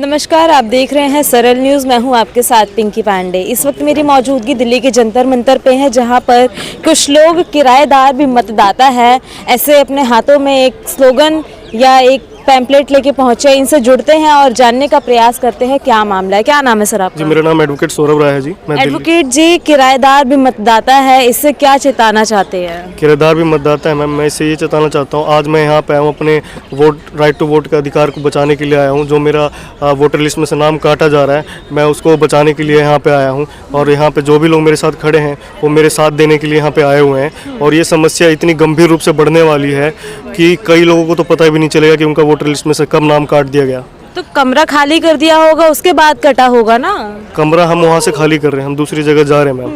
नमस्कार, आप देख रहे हैं सरल न्यूज़। मैं हूं आपके साथ पिंकी पांडे। इस वक्त मेरी मौजूदगी दिल्ली के जंतर मंतर पे है, जहां पर कुछ लोग किराएदार भी मतदाता है ऐसे अपने हाथों में एक स्लोगन या एक पैम्पलेट लेके पहुंचे। इनसे जुड़ते हैं और जानने का प्रयास करते हैं क्या मामला है। क्या नाम है सर आपका? जी, मेरा नाम एडवोकेट सौरभ राय है जी। मैं एडवोकेट जी, किराएदार भी मतदाता है, इससे क्या चेताना चाहते हैं? किराएदार भी मतदाता है मैम। मैं इससे ये चेताना चाहता हूँ, आज मैं यहाँ पे आया हूँ अपने राइट टू वोट के अधिकार को बचाने के लिए आया हूँ। जो मेरा वोटर लिस्ट में से नाम काटा जा रहा है, मैं उसको बचाने के लिए यहाँ पे आया हूँ। और यहाँ पे जो भी लोग मेरे साथ खड़े हैं वो मेरे साथ देने के लिए यहाँ पे आए हुए हैं। और ये समस्या इतनी गंभीर रूप से बढ़ने वाली है कि कई लोगों को तो पता भी नहीं चलेगा कि उनका वोटर लिस्ट में से कब नाम काट दिया गया। तो कमरा खाली कर दिया होगा, उसके बाद कटा होगा ना? कमरा हम वहाँ से खाली कर रहे हैं, हम दूसरी जगह जा रहे हैं मैम।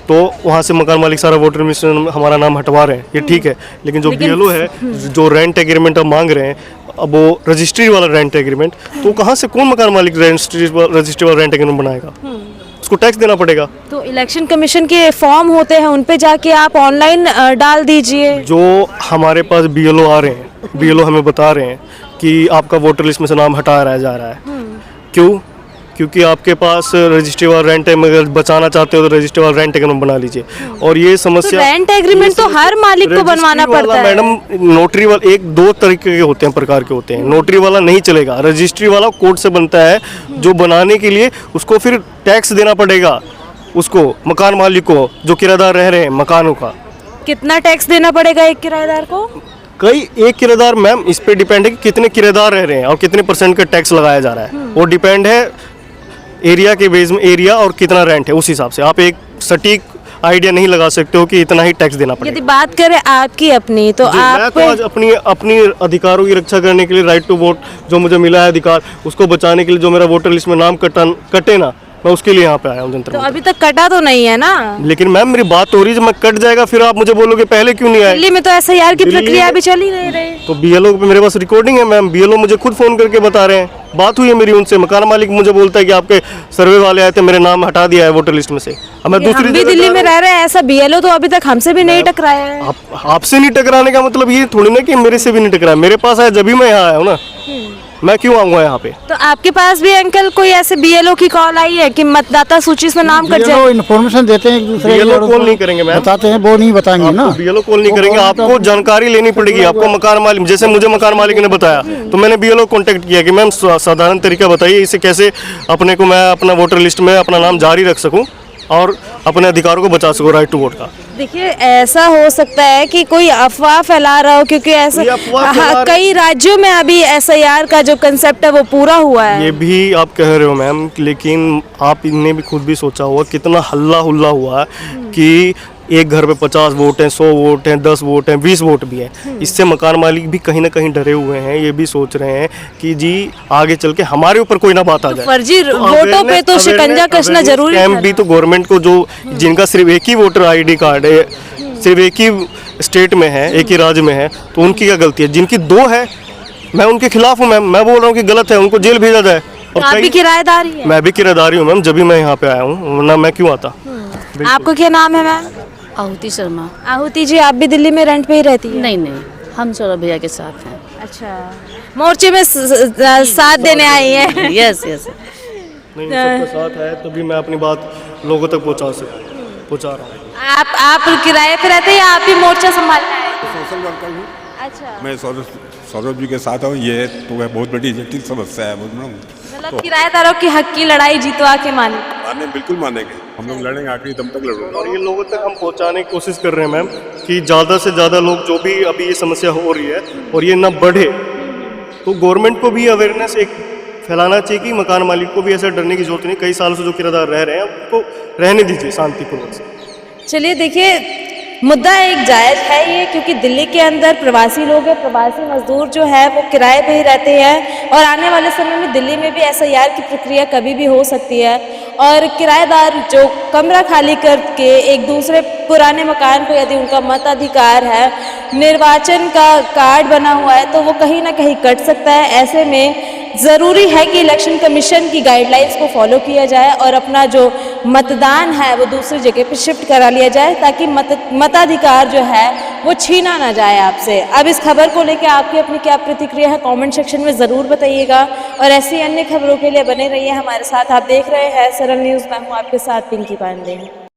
तो वहाँ से मकान मालिक सारा वोटर लिस्ट में हमारा नाम हटवा रहे हैं, ये ठीक है। लेकिन जो बीएलओ है, जो रेंट एग्रीमेंट अब मांग रहे हैं, अब वो रजिस्ट्री वाला रेंट एग्रीमेंट, तो कहाँ से कौन मकान मालिक रजिस्ट्री वाला रेंट एग्रीमेंट बनाएगा? उसको टैक्स देना पड़ेगा। तो इलेक्शन कमीशन के फॉर्म होते हैं, उन पे जाके आप ऑनलाइन डाल दीजिए। जो हमारे पास बीएलओ आ रहे हैं, बीएलओ हमें बता रहे हैं कि आपका वोटर लिस्ट में से नाम हटाया जा रहा है। क्यों? क्योंकि आपके पास रजिस्ट्री वाला रेंट अगर बचाना चाहते हो तो रजिस्ट्री वाला रेंट एग्रीमेंट बना लीजिए। और ये समस्या, तो रेंट एग्रीमेंट तो हर मालिक को बनवाना पड़ता है मैडम। नोटरी वाला एक दो तरीके के होते हैं, प्रकार के होते हैं। नोटरी वाला नहीं चलेगा, रजिस्ट्री वाला कोर्ट से बनता है, जो बनाने के लिए उसको फिर टैक्स देना पड़ेगा उसको, मकान मालिक को, जो किराएदार रह रहे हैं मकानों का। कितना टैक्स देना पड़ेगा एक किराएदार को? एक किराएदार मैम इस पे डिपेंड है कि कितने किराएदार रह रहे हैं और कितने % का टैक्स लगाया जा रहा है। वो डिपेंड है एरिया के बेस में, एरिया और कितना रेंट है, उस हिसाब से आप एक सटीक आइडिया नहीं लगा सकते हो कि इतना ही टैक्स देना पड़ेगा। यदि बात करें आपकी अपनी, तो आप मैं तो आज अपनी अधिकारों की रक्षा करने के लिए, राइट टू वोट जो मुझे मिला है अधिकार, उसको बचाने के लिए, जो मेरा वोटर लिस्ट में नाम कटे ना, मैं उसके लिए यहाँ पे आया हूँ जंतर तो मंतर। अभी तक कटा तो नहीं है ना? लेकिन मैम मेरी बात हो रही है, जब मैं कट जाएगा फिर आप मुझे बोलोगे पहले क्यों नहीं आए? दिल्ली में तो एसआईआर की प्रक्रिया भी चल ही नहीं रही। तो बीएलओ पे मेरे पास रिकॉर्डिंग है मैम, बीएलओ मुझे खुद फोन करके बता रहे हैं, बात हुई है मेरी उनसे। मकान मालिक मुझे बोलता है कि आपके सर्वे वाले आए थे, मेरे नाम हटा दिया है वोटर लिस्ट में से। अब मैं दूसरी भी दिल्ली में रह रहे हैं, ऐसा बीएलओ तो अभी तक हमसे भी नहीं टकराया है। आपसे नहीं टकराने का मतलब ये थोड़ी ना कि मेरे से भी नहीं टकराया। मेरे पास आया जब भी मैं यहाँ आया हूँ ना, मैं क्यों आऊंगा यहाँ पे? तो आपके पास भी अंकल कोई ऐसे बीएलओ की कॉल आई है कि मतदाता सूची से नाम कट जाए? इन्फॉर्मेशन देते हैं एक दूसरे बीएलओ कॉल नहीं करेंगे मैम, बताते हैं, वो नहीं बताएंगे ना। बीएलओ कॉल नहीं करेंगे, आपको जानकारी लेनी पड़ेगी। आपको मकान मालिक, जैसे मुझे मकान मालिक ने बताया तो मैंने बीएलओ कांटेक्ट किया कि मैम साधारण तरीका बताइए, इसे कैसे अपने को, मैं अपना वोटर लिस्ट में अपना नाम जारी रख सकूं और अपने अधिकारों को बचा सकूं, राइट टू वोट का। देखिए, ऐसा हो सकता है कि कोई अफवाह फैला रहा हो, क्योंकि ऐसा कई राज्यों में अभी एसआईआर का जो कंसेप्ट है वो पूरा हुआ है। ये भी आप कह रहे हो मैम, लेकिन आपने भी खुद भी सोचा होगा कितना हल्ला हुल्ला हुआ कि एक घर पे 50 वोट हैं, 100 वोट हैं, 10 वोट हैं, 20 वोट भी हैं। इससे मकान मालिक भी कहीं ना कहीं डरे हुए हैं। ये भी सोच रहे हैं कि जी आगे चल के हमारे ऊपर कोई ना बात आ जाए। फर्जी वोटों पे तो शिकंजा कसना जरूरी है। भी तो गवर्नमेंट को, जो जिनका सिर्फ एक ही वोटर आईडी कार्ड है, सिर्फ एक ही स्टेट में है, एक ही राज्य में है, तो उनकी क्या गलती है? जिनकी 2 है, मैं उनके खिलाफ हूँ मैम। मैं बोल रहा हूँ कि गलत है, उनको जेल भेजा जाए। और आप भी किराएदारी है? मैं भी किराएदारी हूँ मैम, जब भी मैं यहाँ पे आया हूँ, वरना मैं क्यों आता? आपको क्या नाम है मैम? आहुति शर्मा। आहुति जी, आप भी दिल्ली में रेंट पे ही रहती है? नहीं, हम सौरभ भैया के साथ हैं। अच्छा, मोर्चे में साथ देने आई है? यस। नहीं, सबके साथ है, तभी मैं अपनी बात लोगों तक पहुँचा रहा हूँ। आप किराए पे रहते हैं या आप भी मोर्चा संभालना है? सोशल वर्कर हूँ। अच्छा, मैं सौरभ जी के साथ हूँ। ये तो है बहुत बड़ी जटिल समस्या है, बोल रहा हूँ। मतलब किराएदारों की हक की लड़ाई जीतवा के माने? बिल्कुल मानेंगे, हम लोग लड़ेंगे, आखिरी दम तक लड़ेंगे। और ये लोगों तक हम पहुंचाने की कोशिश कर रहे हैं मैम कि ज़्यादा से ज़्यादा लोग, जो भी अभी ये समस्या हो रही है और ये ना बढ़े, तो गवर्नमेंट को भी अवेयरनेस एक फैलाना चाहिए कि मकान मालिक को भी ऐसा डरने की जरूरत नहीं। कई सालों से जो किराएदार रह रहे हैं उनको रहने दीजिए शांतिपूर्वक से। चलिए, देखिए, मुद्दा एक जायज़ है ये, क्योंकि दिल्ली के अंदर प्रवासी लोग हैं, प्रवासी मजदूर जो है वो किराए पे ही रहते हैं और आने वाले समय में दिल्ली में भी एसआईआर की प्रक्रिया कभी भी हो सकती है। और किराएदार जो कमरा खाली करके एक दूसरे पुराने मकान को, यदि उनका मताधिकार है, निर्वाचन का कार्ड बना हुआ है, तो वो कहीं ना कहीं कट सकता है। ऐसे में ज़रूरी है कि इलेक्शन कमीशन की गाइडलाइंस को फॉलो किया जाए और अपना जो मतदान है वो दूसरी जगह पे शिफ्ट करा लिया जाए, ताकि मताधिकार जो है वो छीना ना जाए आपसे। अब इस खबर को लेकर आपकी अपनी क्या प्रतिक्रिया है कमेंट सेक्शन में ज़रूर बताइएगा, और ऐसी अन्य खबरों के लिए बने रहिए हमारे साथ। आप देख रहे हैं सरल न्यूज़, मैं हूँ आपके साथ पिंकी पांडे।